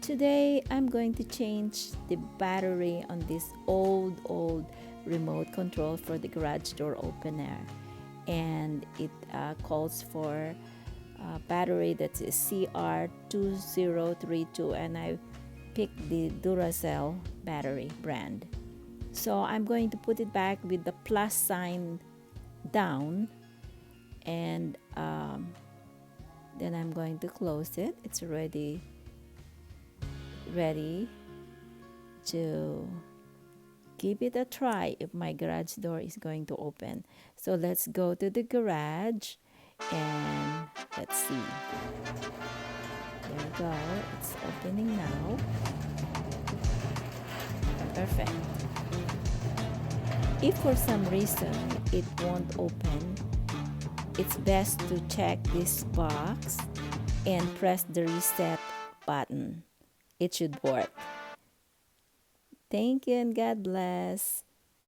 Today I'm going to change the battery on this old remote control for the garage door opener, and it calls for a battery that's a CR2032, and I picked the Duracell battery brand. So I'm going to put it back with the plus sign down, and then I'm going to close it. It's already ready to give it a try if my garage door is going to open. So let's go to the garage and let's see. There we go. It's opening now. Perfect. If for some reason it won't open, it's best to check this box and press the reset button. It should work. Thank you and God bless.